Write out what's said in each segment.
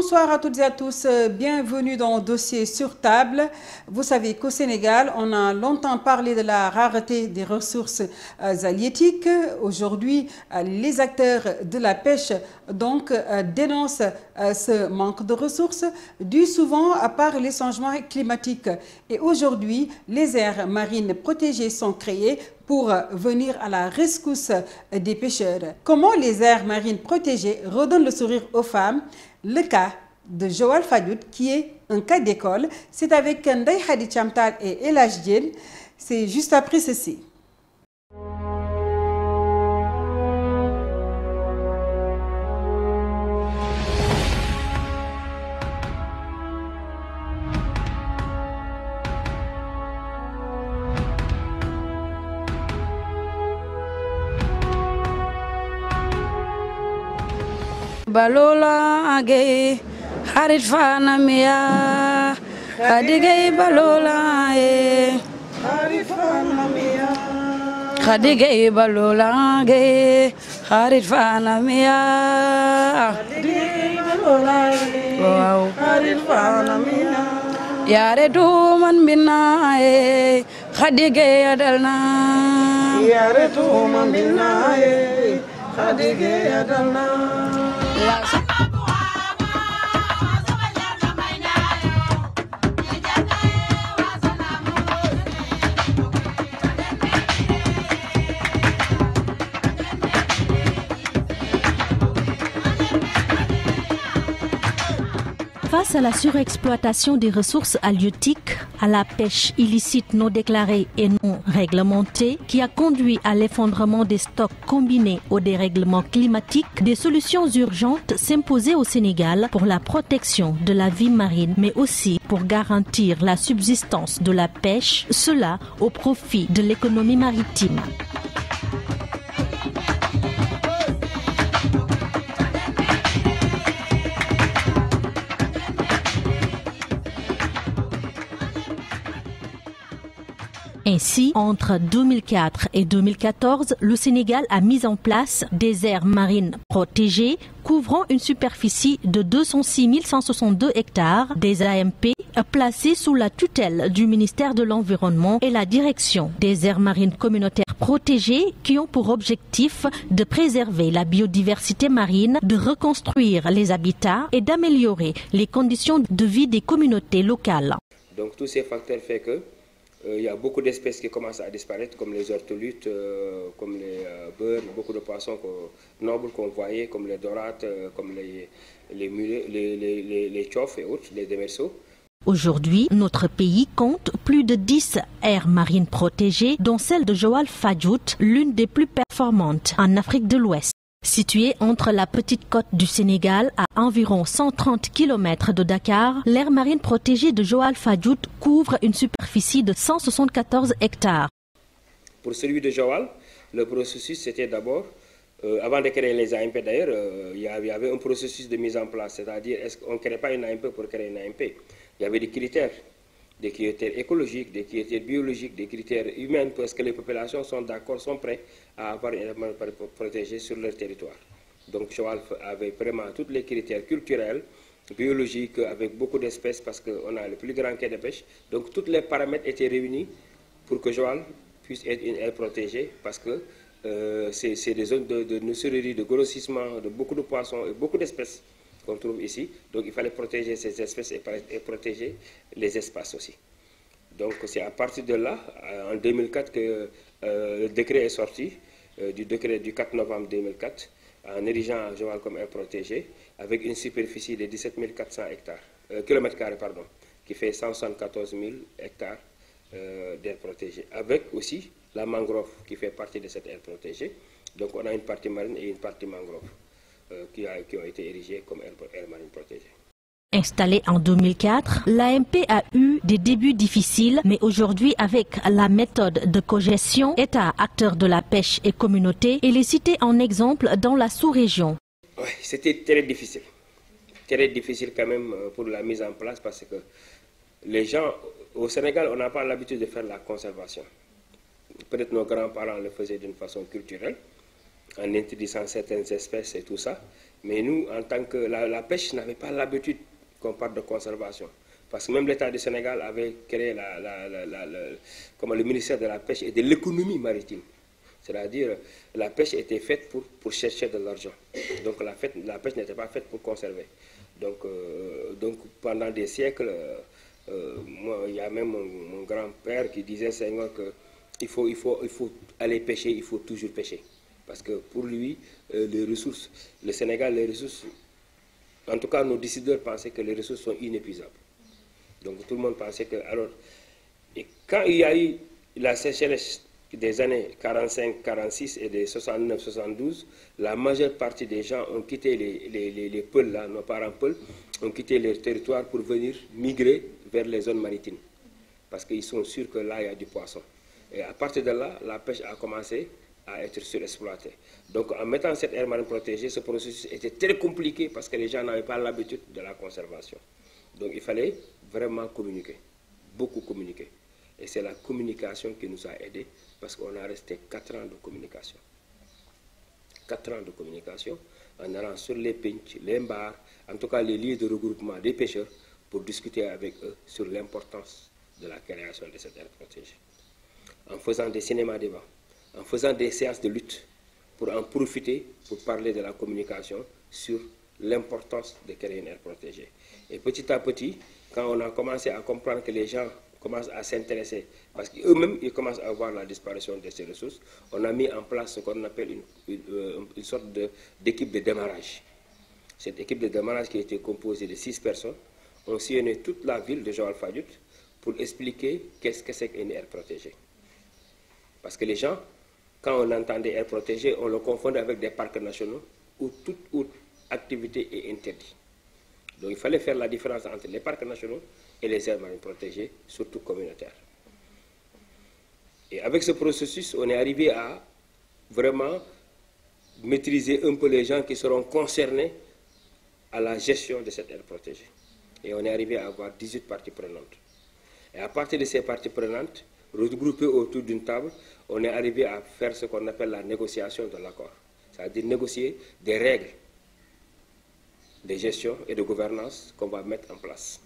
Bonsoir à toutes et à tous, bienvenue dans Dossier sur table. Vous savez qu'au Sénégal, on a longtemps parlé de la rareté des ressources halieutiques. Aujourd'hui, les acteurs de la pêche dénoncent ce manque de ressources dû souvent par les changements climatiques. Et aujourd'hui, les aires marines protégées sont créées pour venir à la rescousse des pêcheurs. Comment les aires marines protégées redonnent le sourire aux femmes? Le cas de Joal Fadiouth, qui est un cas d'école, c'est avec Ndeye Khady Thiam Tall et El Hadj Diène. C'est juste après ceci. Balola age harit fana miya khadige balola harit fana miya khadige balola age harit fana miya khadige balola wow harit fana miya yare du man binna khadige adalna yare du man binna khadige adalna. Face à la surexploitation des ressources halieutiques, à la pêche illicite non déclarée et non réglementée, qui a conduit à l'effondrement des stocks combinés au dérèglement climatique, des solutions urgentes s'imposaient au Sénégal pour la protection de la vie marine, mais aussi pour garantir la subsistance de la pêche, cela au profit de l'économie maritime. Ainsi, entre 2004 et 2014, le Sénégal a mis en place des aires marines protégées couvrant une superficie de 206 162 hectares, des AMP placées sous la tutelle du ministère de l'Environnement et la direction des aires marines communautaires protégées qui ont pour objectif de préserver la biodiversité marine, de reconstruire les habitats et d'améliorer les conditions de vie des communautés locales. Donc tous ces facteurs font que il y a beaucoup d'espèces qui commencent à disparaître, comme les ortolutes, comme les beurres, beaucoup de poissons nobles qu'on voyait, comme les dorades, comme les mulets, les tchofs et autres, les démerceaux. Aujourd'hui, notre pays compte plus de 10 aires marines protégées, dont celle de Joal Fadiouth, l'une des plus performantes en Afrique de l'Ouest. Située entre la petite côte du Sénégal à environ 130 km de Dakar, l'aire marine protégée de Joal Fadiouth couvre une superficie de 174 hectares. Pour celui de Joal, le processus c'était d'abord, avant de créer les AMP d'ailleurs, il y avait un processus de mise en place, c'est-à-dire on ne crée pas une AMP pour créer une AMP. Il y avait des critères écologiques, des critères biologiques, des critères humains, parce que les populations sont d'accord, sont prêtes à avoir une aire marine protégée sur leur territoire. Donc Joal avait vraiment tous les critères culturels, biologiques, avec beaucoup d'espèces, parce qu'on a le plus grand quai de pêche. Donc tous les paramètres étaient réunis pour que Joal puisse être une aire protégée, parce que c'est des zones de nurserie, de grossissement, de beaucoup de poissons et beaucoup d'espèces qu'on trouve ici. Donc il fallait protéger ces espèces et protéger les espaces aussi. Donc c'est à partir de là, en 2004, que le décret est sorti, du décret du 4 novembre 2004, en érigeant Joal comme aire protégée, avec une superficie de 17 400 km², qui fait 174 000 hectares d'air protégée, avec aussi la mangrove qui fait partie de cette aire protégée. Donc on a une partie marine et une partie mangrove qui ont été érigées comme aire marine protégée. Installée en 2004, l'AMP a eu des débuts difficiles, mais aujourd'hui, avec la méthode de cogestion, État, acteurs de la pêche et communauté, elle est citée en exemple dans la sous-région. Oui, c'était très difficile quand même pour la mise en place, parce que les gens, au Sénégal, on n'a pas l'habitude de faire la conservation. Peut-être nos grands-parents le faisaient d'une façon culturelle, en interdisant certaines espèces et tout ça. Mais nous, en tant que la pêche n'avait pas l'habitude qu'on parle de conservation. Parce que même l'État du Sénégal avait créé comme le ministère de la Pêche et de l'économie maritime. C'est-à-dire, la pêche était faite pour chercher de l'argent. Donc la pêche n'était pas faite pour conserver. Donc pendant des siècles, moi, il y a même mon grand-père qui disait, Senghor, qu'il faut aller pêcher, il faut toujours pêcher. Parce que pour lui, les ressources, le Sénégal, les ressources, en tout cas nos décideurs pensaient que les ressources sont inépuisables. Donc tout le monde pensait que... Alors, et quand il y a eu la sécheresse des années 45-46 et des 69-72, la majeure partie des gens ont quitté les Peuls, là, nos parents Peuls, ont quitté leur territoire pour venir migrer vers les zones maritimes. Parce qu'ils sont sûrs que là, il y a du poisson. Et à partir de là, la pêche a commencé à être surexploitée. Donc en mettant cette aire marine protégée, ce processus était très compliqué parce que les gens n'avaient pas l'habitude de la conservation. Donc il fallait vraiment communiquer, beaucoup communiquer. Et c'est la communication qui nous a aidés parce qu'on a resté 4 ans de communication. 4 ans de communication en allant sur les pinches, les bars, en tout cas les lieux de regroupement des pêcheurs pour discuter avec eux sur l'importance de la création de cette aire protégée. En faisant des cinémas-débats, en faisant des séances de lutte pour en profiter, pour parler de la communication sur l'importance de créer une aire protégée. Et petit à petit, quand on a commencé à comprendre que les gens commencent à s'intéresser, parce qu'eux-mêmes, ils commencent à voir la disparition de ces ressources, on a mis en place ce qu'on appelle une sorte d'équipe de démarrage. Cette équipe de démarrage qui était composée de 6 personnes, ont sillonné toute la ville de Joal-Fadiouth pour expliquer qu'est-ce que c'est qu'une aire protégée. Parce que les gens, quand on entendait aire protégée, on le confondait avec des parcs nationaux où toute autre activité est interdite. Donc il fallait faire la différence entre les parcs nationaux et les aires marines protégées, surtout communautaires. Et avec ce processus, on est arrivé à vraiment maîtriser un peu les gens qui seront concernés à la gestion de cette aire protégée. Et on est arrivé à avoir 18 parties prenantes. Et à partir de ces parties prenantes, regroupées autour d'une table, on est arrivé à faire ce qu'on appelle la négociation de l'accord. C'est-à-dire négocier des règles de gestion et de gouvernance qu'on va mettre en place.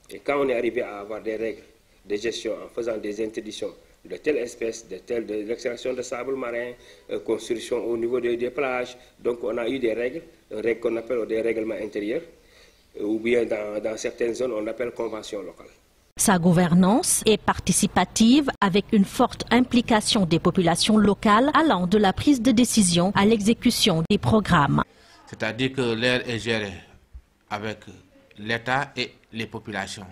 Et quand on est arrivé à avoir des règles de gestion en faisant des interdictions de telle espèce, de l'extraction de sable marin, construction au niveau des plages, donc on a eu des règles qu'on appelle des règlements intérieurs, ou bien dans certaines zones on appelle conventions locales. Sa gouvernance est participative avec une forte implication des populations locales allant de la prise de décision à l'exécution des programmes. C'est-à-dire que l'air est géré avec l'État et les populations.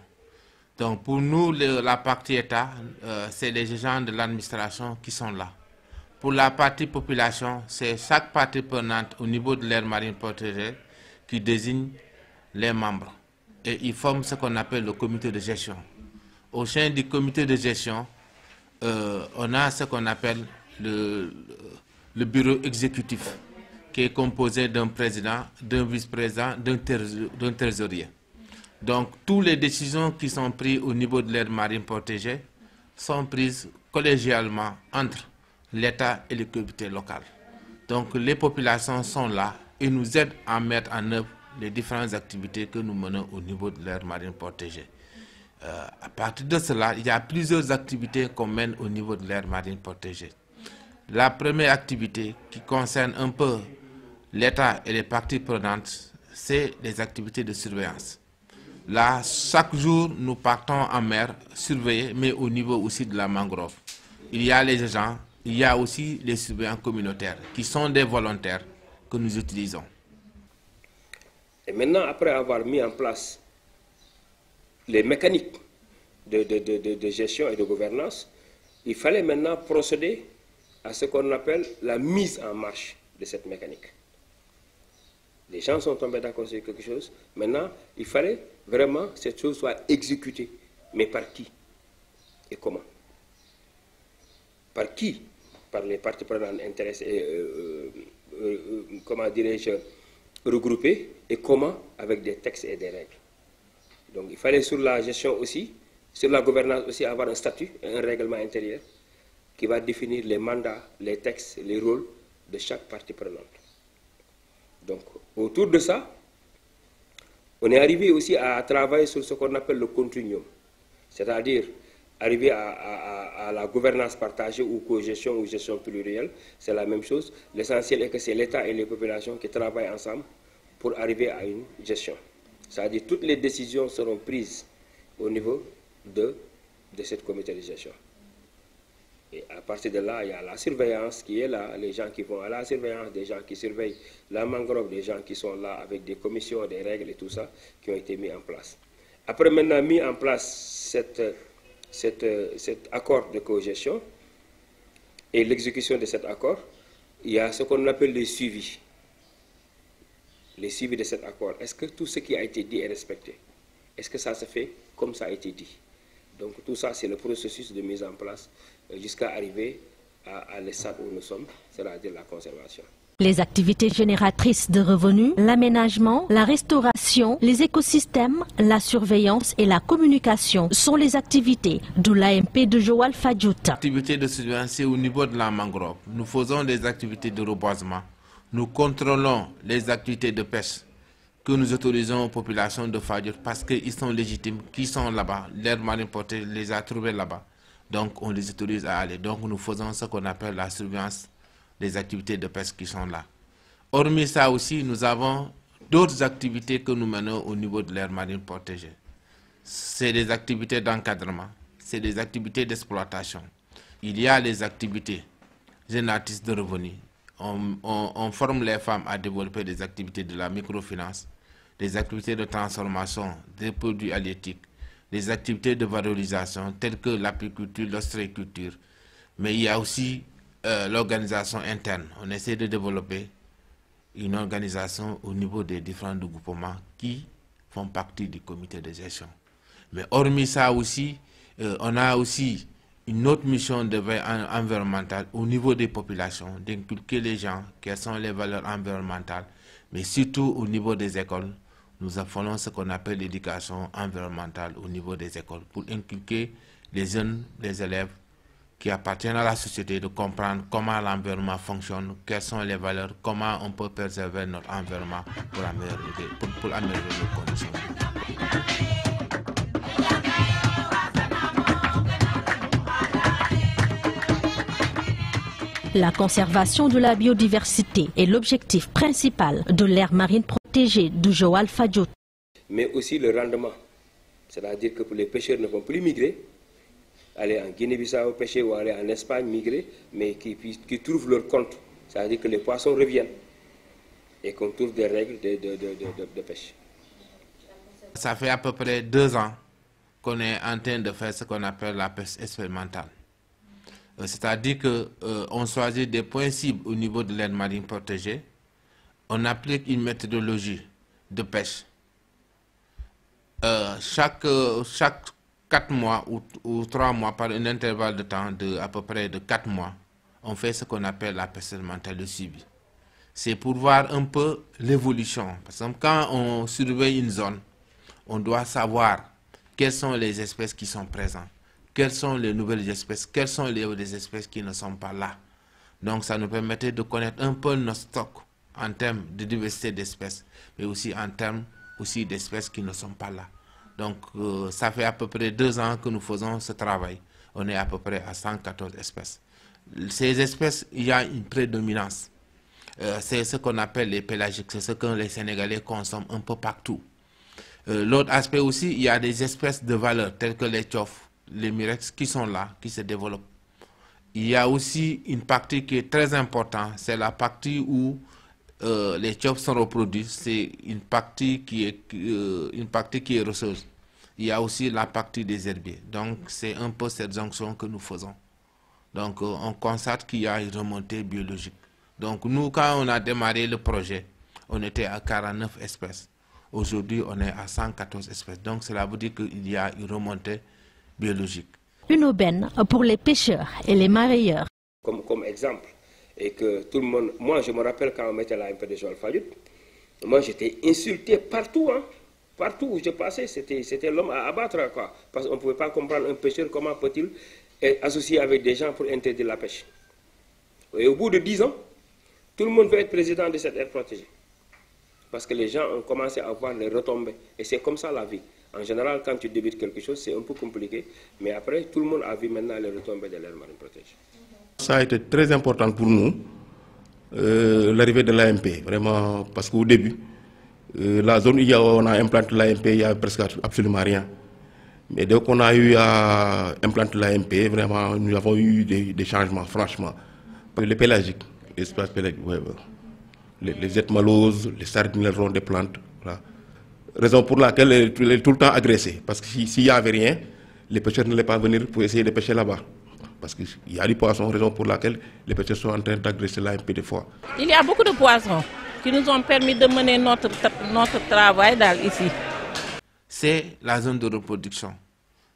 Donc pour nous, la partie État, c'est les gens de l'administration qui sont là. Pour la partie population, c'est chaque partie prenante au niveau de l'aire marine protégée qui désigne les membres. Et ils forment ce qu'on appelle le comité de gestion. Au sein du comité de gestion, on a ce qu'on appelle le bureau exécutif, qui est composé d'un président, d'un vice-président, d'un trésorier. Donc, toutes les décisions qui sont prises au niveau de l'aire marine protégée sont prises collégialement entre l'État et les collectivités locales. Donc, les populations sont là et nous aident à mettre en œuvre les différentes activités que nous menons au niveau de l'aire marine protégée. À partir de cela, il y a plusieurs activités qu'on mène au niveau de l'aire marine protégée. La première activité qui concerne un peu l'État et les parties prenantes, c'est les activités de surveillance. Là, chaque jour, nous partons en mer surveiller, mais au niveau aussi de la mangrove. Il y a les agents, il y a aussi les surveillants communautaires, qui sont des volontaires que nous utilisons. Et maintenant, après avoir mis en place les mécaniques de gestion et de gouvernance, il fallait maintenant procéder à ce qu'on appelle la mise en marche de cette mécanique. Les gens sont tombés d'accord sur quelque chose. Maintenant, il fallait vraiment que cette chose soit exécutée. Mais par qui et comment? Par qui? Par les parties prenantes intéressées, comment dirais-je, regroupées, et comment? Avec des textes et des règles. Donc il fallait sur la gestion aussi, sur la gouvernance aussi, avoir un statut et un règlement intérieur qui va définir les mandats, les textes, les rôles de chaque partie prenante. Donc, autour de ça, on est arrivé aussi à travailler sur ce qu'on appelle le continuum, c'est-à-dire arriver à la gouvernance partagée ou co-gestion ou gestion plurielle, c'est la même chose. L'essentiel est que c'est l'État et les populations qui travaillent ensemble pour arriver à une gestion. C'est-à-dire toutes les décisions seront prises au niveau de cette comité de gestion. Et à partir de là, il y a la surveillance qui est là, les gens qui vont à la surveillance, des gens qui surveillent la mangrove, des gens qui sont là avec des commissions, des règles et tout ça qui ont été mis en place. Après maintenant mis en place cet accord de cogestion et l'exécution de cet accord, il y a ce qu'on appelle les suivis. Les suivis de cet accord. Est-ce que tout ce qui a été dit est respecté? Est-ce que ça se fait comme ça a été dit? Donc tout ça, c'est le processus de mise en place jusqu'à arriver à l'estade où nous sommes, c'est-à-dire la conservation. Les activités génératrices de revenus, l'aménagement, la restauration, les écosystèmes, la surveillance et la communication sont les activités de l'AMP de Joal Fadiouth. Activités de surveillance, c'est au niveau de la mangrove. Nous faisons des activités de reboisement. Nous contrôlons les activités de pêche que nous autorisons aux populations de Fadiouth parce qu'ils sont légitimes, qui sont là-bas. L'air marin protégé les a trouvés là-bas. Donc on les autorise à aller. Donc nous faisons ce qu'on appelle la surveillance des activités de pêche qui sont là. Hormis ça aussi, nous avons d'autres activités que nous menons au niveau de l'aire marine protégée. C'est des activités d'encadrement, c'est des activités d'exploitation. Il y a les activités génératrices de revenus. On forme les femmes à développer des activités de la microfinance, des activités de transformation des produits halieutiques, des activités de valorisation telles que l'apiculture, l'ostréiculture. Mais il y a aussi l'organisation interne. On essaie de développer une organisation au niveau des différents groupements qui font partie du comité de gestion. Mais hormis ça aussi, on a aussi une autre mission de veille environnementale au niveau des populations, d'inculquer les gens quelles sont les valeurs environnementales, mais surtout au niveau des écoles. Nous appelons ce qu'on appelle l'éducation environnementale au niveau des écoles pour inculquer les jeunes, les élèves qui appartiennent à la société de comprendre comment l'environnement fonctionne, quelles sont les valeurs, comment on peut préserver notre environnement pour améliorer nos conditions. La conservation de la biodiversité est l'objectif principal de l'aire marine protégée de Joal Fadiouth. Mais aussi le rendement, c'est-à-dire que les pêcheurs ne vont plus migrer, aller en Guinée-Bissau pêcher ou aller en Espagne migrer, mais qui trouvent leur compte, c'est-à-dire que les poissons reviennent et qu'on trouve des règles de pêche. Ça fait à peu près 2 ans qu'on est en train de faire ce qu'on appelle la pêche expérimentale. C'est-à-dire qu'on choisit des points cibles au niveau de l'aire marine protégée, on applique une méthodologie de pêche. Chaque 4 mois ou 3 mois, par un intervalle de temps de à peu près de 4 mois, on fait ce qu'on appelle la pêche expérimentale de suivi. C'est pour voir un peu l'évolution. Par exemple, quand on surveille une zone, on doit savoir quelles sont les espèces qui sont présentes. Quelles sont les nouvelles espèces, quelles sont les espèces qui ne sont pas là. Donc ça nous permettait de connaître un peu nos stocks en termes de diversité d'espèces, mais aussi en termes d'espèces qui ne sont pas là. Donc ça fait à peu près 2 ans que nous faisons ce travail. On est à peu près à 114 espèces. Ces espèces, il y a une prédominance. C'est ce qu'on appelle les pélagiques, c'est ce que les Sénégalais consomment un peu partout. L'autre aspect aussi, il y a des espèces de valeur telles que les tchofs, les mirex qui sont là, qui se développent. Il y a aussi une partie qui est très importante, c'est la partie où les tchofs sont reproduits, c'est une partie qui est rosseuse. Il y a aussi la partie des herbiers. Donc c'est un peu cette jonction que nous faisons. Donc on constate qu'il y a une remontée biologique. Donc nous, quand on a démarré le projet, on était à 49 espèces. Aujourd'hui, on est à 114 espèces. Donc cela veut dire qu'il y a une remontée biologique. Une aubaine pour les pêcheurs et les marailleurs. Comme exemple, et que tout le monde, moi je me rappelle quand on mettait la MP de Joal Fadiouth, moi j'étais insulté partout, hein. Partout où je passais, c'était l'homme à abattre, quoi. Parce qu'on ne pouvait pas comprendre un pêcheur, comment peut-il être associé avec des gens pour interdire la pêche. Et au bout de 10 ans, tout le monde veut être président de cette aire protégée. parce que les gens ont commencé à voir les retombées. Et c'est comme ça la vie. En général, quand tu débutes quelque chose, c'est un peu compliqué, mais après, tout le monde a vu maintenant les retombées de l'aire marine protégée. Ça a été très important pour nous, l'arrivée de l'AMP, vraiment, parce qu'au début, la zone où on a implanté l'AMP, il n'y a presque absolument rien. Mais dès qu'on a eu à implanter l'AMP, vraiment, nous avons eu des changements, franchement. Les pélagiques, l'espace pélagique, ouais, les étmaloses, les sardines, les ronds des plantes. Voilà. Raison pour laquelle elle est tout le temps agressée. Parce que s'il n'y avait rien, les pêcheurs n'allaient pas venir pour essayer de pêcher là-bas. Parce qu'il y a du poisson, raison pour laquelle les pêcheurs sont en train d'agresser l'AMP des fois. Il y a beaucoup de poissons qui nous ont permis de mener notre travail ici. C'est la zone de reproduction.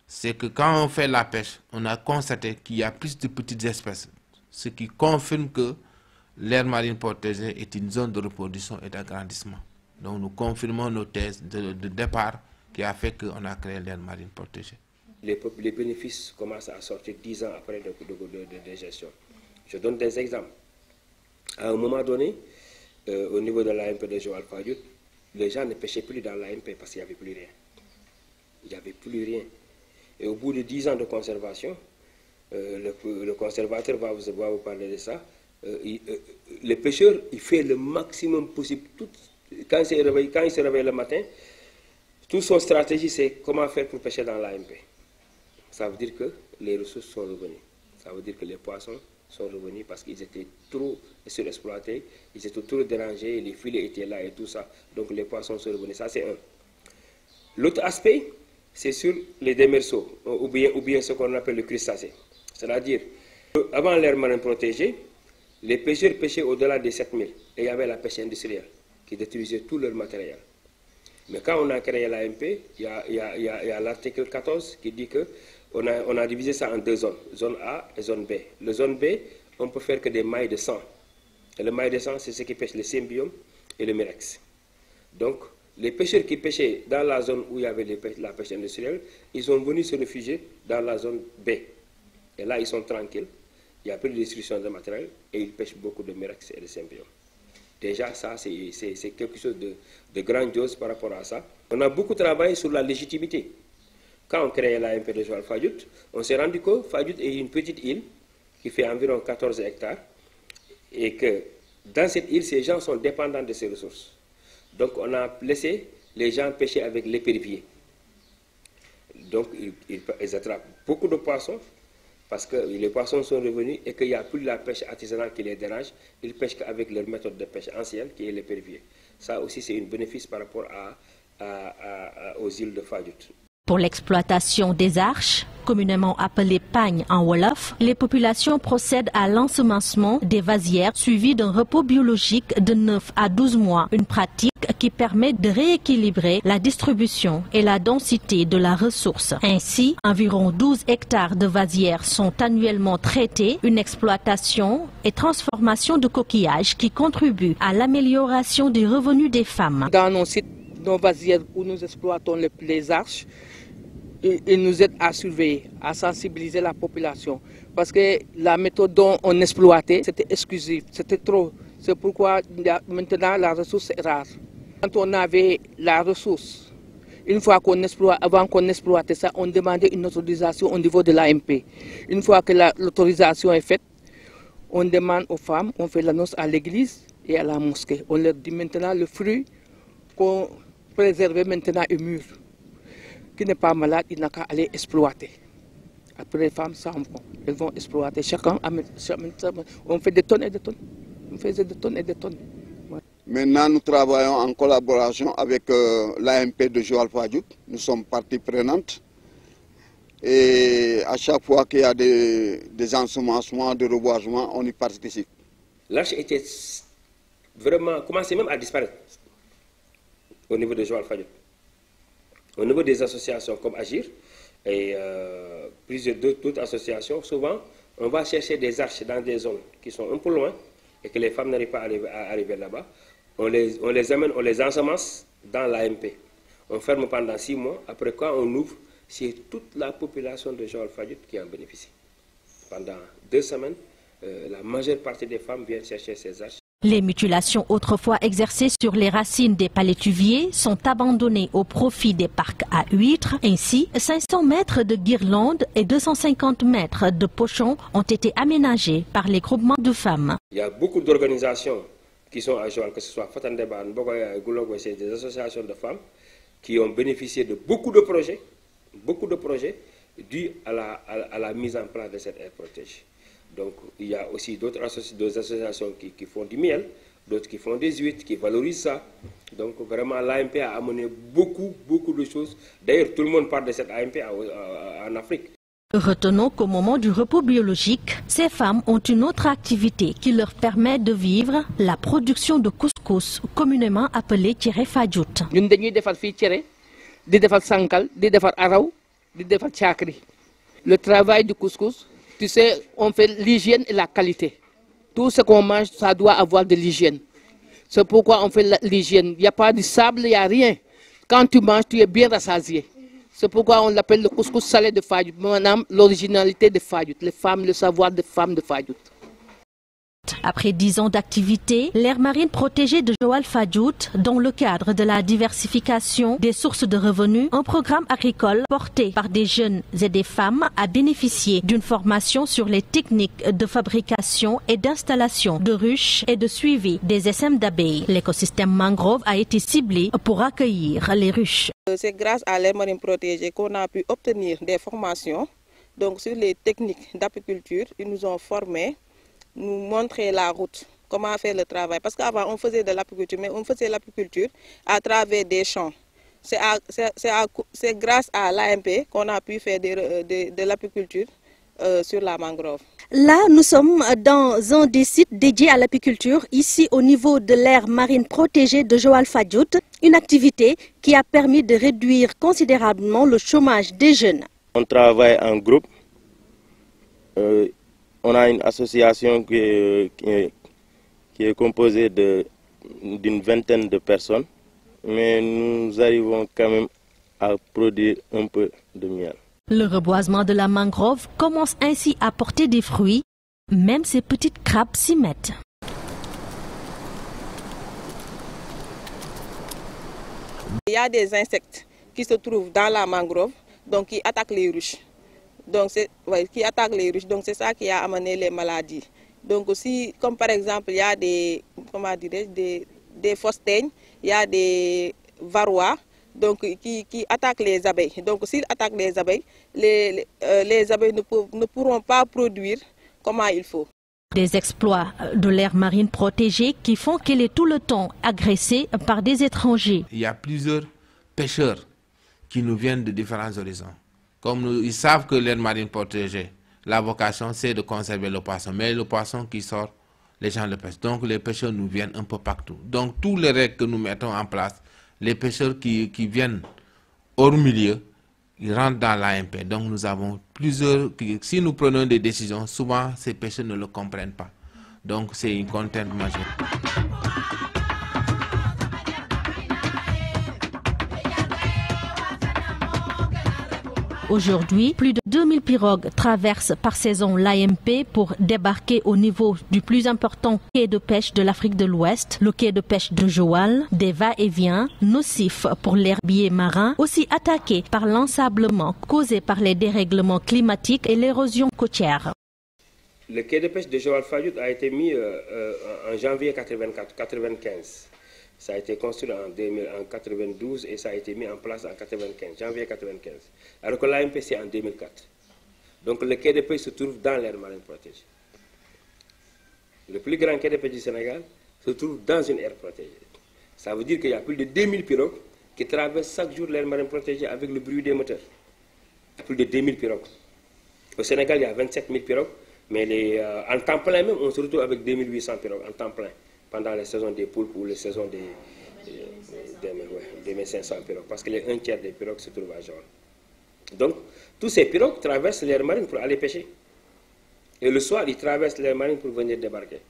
C'est que quand on fait la pêche, on a constaté qu'il y a plus de petites espèces. Ce qui confirme que l'aire marine protégée est une zone de reproduction et d'agrandissement. Donc nous confirmons nos thèses de départ qui a fait qu'on a créé l'aire marine protégée. Les bénéfices commencent à sortir 10 ans après de gestion. Je donne des exemples. À un moment donné, au niveau de l'AMP de Joal-Fadiouth, les gens ne pêchaient plus dans l'AMP parce qu'il n'y avait plus rien. Il n'y avait plus rien. Et au bout de 10 ans de conservation, le conservateur va vous parler de ça. Les pêcheurs, il fait le maximum possible. Quand il se réveille le matin, toute son stratégie, c'est comment faire pour pêcher dans l'AMP. Ça veut dire que les ressources sont revenues. Ça veut dire que les poissons sont revenus parce qu'ils étaient trop surexploités, ils étaient trop dérangés, les filets étaient là et tout ça. Donc les poissons sont revenus. Ça, c'est un. L'autre aspect, c'est sur les démerceaux, ou bien ce qu'on appelle le crustacé. C'est-à-dire, avant l'aire marine protégée, les pêcheurs pêchaient au-delà des 7000. Et il y avait la pêche industrielle qui détruisait tout leur matériel. Mais quand on a créé l'AMP, il y a l'article 14 qui dit qu'on a divisé ça en deux zones, zone A et zone B. La zone B, on peut faire que des mailles de sang. Et le maille de sang, c'est ceux qui pêchent le symbiome et le mirex. Donc, les pêcheurs qui pêchaient dans la zone où il y avait la pêche industrielle, ils sont venus se réfugier dans la zone B. Et là, ils sont tranquilles, il n'y a plus de destruction de matériel et ils pêchent beaucoup de mirex et de symbiome. Déjà, ça, c'est quelque chose de grandiose par rapport à ça. On a beaucoup travaillé sur la légitimité. Quand on créait l'AMP de Joal-Fadiouth, on s'est rendu compte que Fadiouth est une petite île qui fait environ 14 hectares et que dans cette île, ces gens sont dépendants de ces ressources. Donc, on a laissé les gens pêcher avec l'épervier. Donc, ils attrapent beaucoup de poissons parce que les poissons sont revenus et qu'il n'y a plus la pêche artisanale qui les dérange. Ils pêchent qu'avec leur méthode de pêche ancienne qui est l'épervier. Ça aussi, c'est un bénéfice par rapport aux îles de Fadiouth. Pour l'exploitation des arches, communément appelées pagnes en Wolof, les populations procèdent à l'ensemencement des vasières suivi d'un repos biologique de 9 à 12 mois, une pratique qui permet de rééquilibrer la distribution et la densité de la ressource. Ainsi, environ 12 hectares de vasières sont annuellement traités, une exploitation et transformation de coquillages qui contribuent à l'amélioration des revenus des femmes. Dans nos sites, nos vasières où nous exploitons les arches, ils nous aident à surveiller, à sensibiliser la population. Parce que la méthode dont on exploitait, c'était exclusif, c'était trop. C'est pourquoi maintenant la ressource est rare. Quand on avait la ressource, une fois avant qu'on exploitait ça, on demandait une autorisation au niveau de l'AMP. Une fois que l'autorisation est faite, on demande aux femmes, on fait l'annonce à l'église et à la mosquée. On leur dit maintenant le fruit qu'on préserve maintenant est mûr. Qui n'est pas malade, il n'a qu'à aller exploiter. Après, les femmes s'en vont. Elles vont exploiter. Chacun, on fait des tonnes et des tonnes. On faisait des tonnes et des tonnes. Ouais. Maintenant, nous travaillons en collaboration avec l'AMP de Joal-Fadiouth. Nous sommes partie prenante. Et à chaque fois qu'il y a des ensemencements, des reboisements, on y participe. L'arche était vraiment, commençait même à disparaître au niveau de Joal-Fadiouth. Au niveau des associations comme Agir et plusieurs d'autres associations, souvent, on va chercher des arches dans des zones qui sont un peu loin et que les femmes n'arrivent pas à arriver là-bas. On les amène, on les ensemence dans l'AMP. On ferme pendant 6 mois. Après, quand on ouvre, c'est toute la population de Joal-Fadiouth qui en bénéficie. Pendant 2 semaines, la majeure partie des femmes viennent chercher ces arches. Les mutilations autrefois exercées sur les racines des palétuviers sont abandonnées au profit des parcs à huîtres. Ainsi, 500 mètres de guirlandes et 250 mètres de pochons ont été aménagés par les groupements de femmes. Il y a beaucoup d'organisations qui sont à Joal, que ce soit Fatandeban, Bogoya, Goulogo, c'est des associations de femmes qui ont bénéficié de beaucoup de projets dus à la mise en place de cette aire protégée. Donc il y a aussi d'autres associations qui font du miel, d'autres qui font des huîtres, qui valorisent ça. Donc vraiment l'AMP a amené beaucoup de choses. D'ailleurs tout le monde parle de cette AMP en Afrique. Retenons qu'au moment du repos biologique, ces femmes ont une autre activité qui leur permet de vivre, la production de couscous, communément appelée tiré fadjout. Nous devons faire tiré, nous devons faire sankal, nous devons faire araw, nous devons faire chakri. Le travail du couscous, tu sais, on fait l'hygiène et la qualité. Tout ce qu'on mange, ça doit avoir de l'hygiène. C'est pourquoi on fait l'hygiène. Il n'y a pas de sable, il n'y a rien. Quand tu manges, tu es bien rassasié. C'est pourquoi on l'appelle le couscous salé de Fadjout. Maintenant, l'originalité de Fadjout, les femmes, le savoir des femmes de Fadjout. Après 10 ans d'activité, l'aire marine protégée de Joal Fadjout, dans le cadre de la diversification des sources de revenus, un programme agricole porté par des jeunes et des femmes a bénéficié d'une formation sur les techniques de fabrication et d'installation de ruches et de suivi des essaim d'abeilles. L'écosystème mangrove a été ciblé pour accueillir les ruches. C'est grâce à l'aire marine protégée qu'on a pu obtenir des formations donc sur les techniques d'apiculture. Ils nous ont formés, nous montrer la route, comment faire le travail. Parce qu'avant, on faisait de l'apiculture, mais on faisait l'apiculture à travers des champs. C'est grâce à l'AMP qu'on a pu faire de l'apiculture sur la mangrove. Là, nous sommes dans un des sites dédiés à l'apiculture, ici au niveau de l'aire marine protégée de Joal Fadjout, une activité qui a permis de réduire considérablement le chômage des jeunes. On travaille en groupe. On a une association qui est composée d'une vingtaine de personnes, mais nous arrivons quand même à produire un peu de miel. Le reboisement de la mangrove commence ainsi à porter des fruits, même ces petites crabes s'y mettent. Il y a des insectes qui se trouvent dans la mangrove, donc qui attaquent les ruches. Donc c'est ça qui a amené les maladies. Donc aussi, comme par exemple, il y a des fausses-teignes, il y a des varrois donc, qui attaquent les abeilles. Donc s'ils attaquent les abeilles, les abeilles ne pourront pas produire comme il faut. Des exploits de l'aire marine protégée qui font qu'elle est tout le temps agressée par des étrangers. Il y a plusieurs pêcheurs qui nous viennent de différents horizons. Comme ils savent que l'aire marine protégée, la vocation c'est de conserver le poisson. Mais le poisson qui sort, les gens le pêchent. Donc les pêcheurs nous viennent un peu partout. Donc tous les règles que nous mettons en place, les pêcheurs qui viennent hors milieu, ils rentrent dans l'AMP. Donc nous avons plusieurs... Si nous prenons des décisions, souvent ces pêcheurs ne le comprennent pas. Donc c'est une contrainte majeure. Aujourd'hui, plus de 2000 pirogues traversent par saison l'AMP pour débarquer au niveau du plus important quai de pêche de l'Afrique de l'Ouest, le quai de pêche de Joal, des va-et-vient nocifs pour l'herbier marin, aussi attaqués par l'ensablement causé par les dérèglements climatiques et l'érosion côtière. Le quai de pêche de Joal Fadjout a été mis en janvier 1995. Ça a été construit en 1992 et ça a été mis en place en 1995, janvier 1995. Alors que l'AMP c'est en 2004. Donc le quai de pêche se trouve dans l'aire marine protégée. Le plus grand quai de pêche du Sénégal se trouve dans une aire protégée. Ça veut dire qu'il y a plus de 2000 pirogues qui traversent chaque jour l'aire marine protégée avec le bruit des moteurs. Il y a plus de 2000 pirogues. Au Sénégal, il y a 27 000 pirogues, mais en temps plein même, on se retrouve avec 2800 pirogues en temps plein. Pendant les saisons des poulpes ou les saisons des 1500 pirogues, parce que les 1/3 des pirogues se trouvent à Joal. Donc, tous ces pirogues traversent l'aire marine pour aller pêcher. Et le soir, ils traversent l'aire marine pour venir débarquer.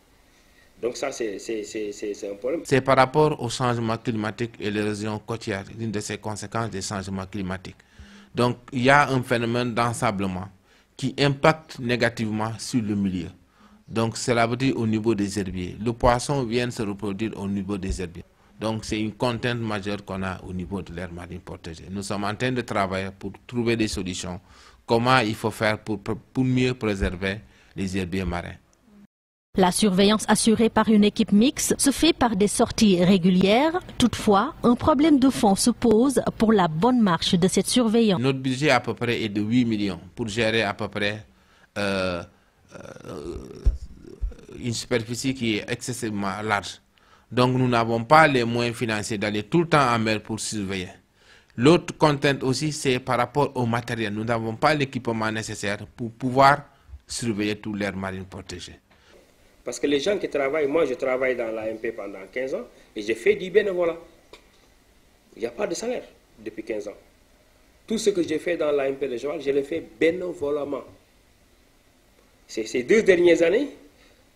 Donc ça, c'est un problème. C'est par rapport au changement climatique et l'érosion côtière, l'une de ces conséquences des changements climatiques. Donc, il y a un phénomène d'ensablement qui impacte négativement sur le milieu. Donc cela veut dire au niveau des herbiers. Le poisson vient se reproduire au niveau des herbiers. Donc c'est une contrainte majeure qu'on a au niveau de l'aire marine protégée. Nous sommes en train de travailler pour trouver des solutions. Comment il faut faire pour mieux préserver les herbiers marins. La surveillance assurée par une équipe mixte se fait par des sorties régulières. Toutefois, un problème de fond se pose pour la bonne marche de cette surveillance. Notre budget à peu près est de 8 millions pour gérer à peu près une superficie qui est excessivement large. Donc nous n'avons pas les moyens financiers d'aller tout le temps en mer pour surveiller. L'autre contrainte aussi, c'est par rapport au matériel. Nous n'avons pas l'équipement nécessaire pour pouvoir surveiller toute l'aire marine protégée. Parce que les gens qui travaillent, moi je travaille dans l'AMP pendant 15 ans et j'ai fait du bénévolat. Il n'y a pas de salaire depuis 15 ans. Tout ce que j'ai fait dans l'AMP de Joal, je l'ai fait bénévolement. C'est ces 2 dernières années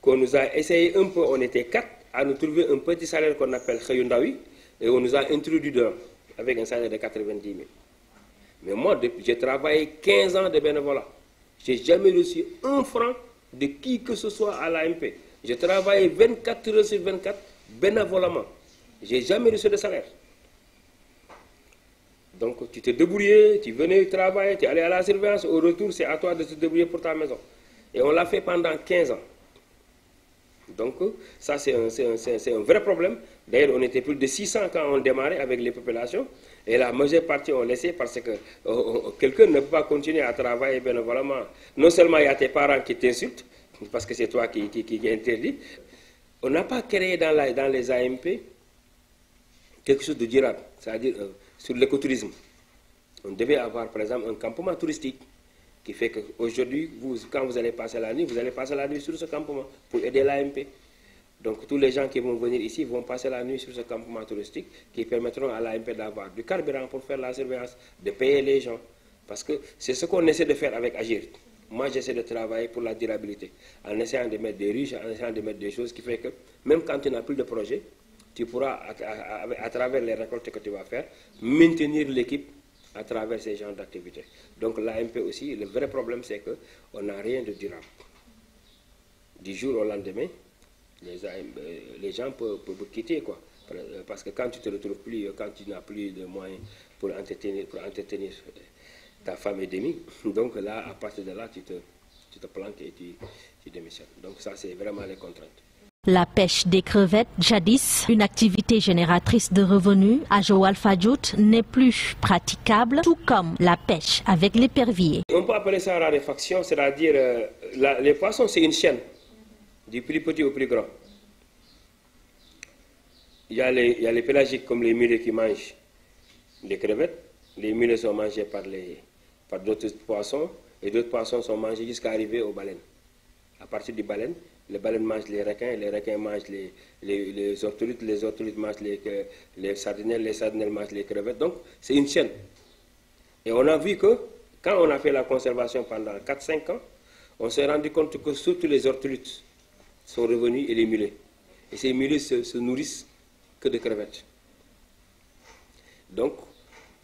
qu'on nous a essayé un peu, on était 4, à nous trouver un petit salaire qu'on appelle Khayundawi et on nous a introduit dedans avec un salaire de 90 000. Mais moi, j'ai travaillé 15 ans de bénévolat. Je n'ai jamais reçu un franc de qui que ce soit à l'AMP. J'ai travaillé 24 heures sur 24 bénévolement. Je n'ai jamais reçu de salaire. Donc tu t'es débrouillé, tu venais travailler, tu allais à la surveillance, au retour c'est à toi de te débrouiller pour ta maison. Et on l'a fait pendant 15 ans. Donc ça c'est un vrai problème. D'ailleurs on était plus de 600 quand on démarrait avec les populations. Et la majeure partie ont laissé parce que quelqu'un ne peut pas continuer à travailler bénévolement. Non seulement il y a tes parents qui t'insultent, parce que c'est toi qui interdis. On n'a pas créé dans les AMP quelque chose de durable, c'est-à-dire sur l'écotourisme. On devait avoir par exemple un campement touristique qui fait qu'aujourd'hui, quand vous allez passer la nuit sur ce campement pour aider l'AMP. Donc tous les gens qui vont venir ici vont passer la nuit sur ce campement touristique qui permettront à l'AMP d'avoir du carburant pour faire la surveillance, de payer les gens. Parce que c'est ce qu'on essaie de faire avec Agir. Moi j'essaie de travailler pour la durabilité, en essayant de mettre des ruches, en essayant de mettre des choses qui fait que même quand tu n'as plus de projet, tu pourras, à travers les récoltes que tu vas faire, maintenir l'équipe à travers ces genres d'activités. Donc l'AMP aussi, le vrai problème c'est qu'on n'a rien de durable. Du jour au lendemain, les gens peuvent quitter quoi. Parce que quand tu te retrouves plus, quand tu n'as plus de moyens pour entretenir ta femme et demi, donc là, à partir de là, tu te planques et tu démissionnes. Donc ça, c'est vraiment les contraintes. La pêche des crevettes, jadis une activité génératrice de revenus à Joal Fadiout, n'est plus praticable, tout comme la pêche avec l'épervier. On peut appeler ça raréfaction, c'est-à-dire les poissons, c'est une chaîne, du plus petit au plus grand. Il y a les pélagiques comme les mulets qui mangent les crevettes. Les mulets sont mangés par d'autres poissons et d'autres poissons sont mangés jusqu'à arriver aux baleines. À partir des baleines, les baleines mangent les requins mangent les ortolutes mangent les sardinelles mangent les crevettes. Donc c'est une chaîne. Et on a vu que quand on a fait la conservation pendant 4-5 ans, on s'est rendu compte que surtout les ortolutes sont revenus et les mulets. Et ces mulets se nourrissent que de crevettes. Donc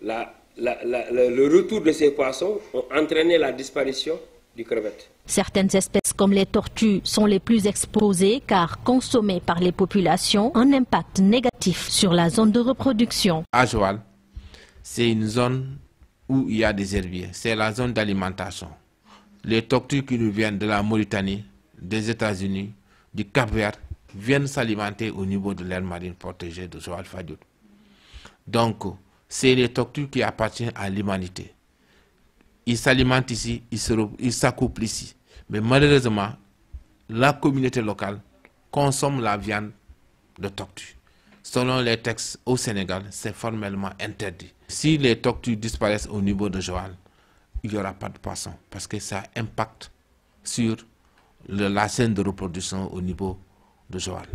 le retour de ces poissons ont entraîné la disparition du crevette. Certaines espèces comme les tortues sont les plus exposées car consommées par les populations, un impact négatif sur la zone de reproduction. À Joal, c'est une zone où il y a des herbiers, c'est la zone d'alimentation. Les tortues qui nous viennent de la Mauritanie, des États-Unis, du Cap-Vert, viennent s'alimenter au niveau de l'aire marine protégée de Joal Fadiout. Donc, c'est les tortues qui appartiennent à l'humanité. Ils s'alimentent ici, ils s'accouplent ici. Mais malheureusement, la communauté locale consomme la viande de tortue. Selon les textes au Sénégal, c'est formellement interdit. Si les tortues disparaissent au niveau de Joal, il n'y aura pas de poisson parce que ça impacte sur la chaîne de reproduction au niveau de Joal.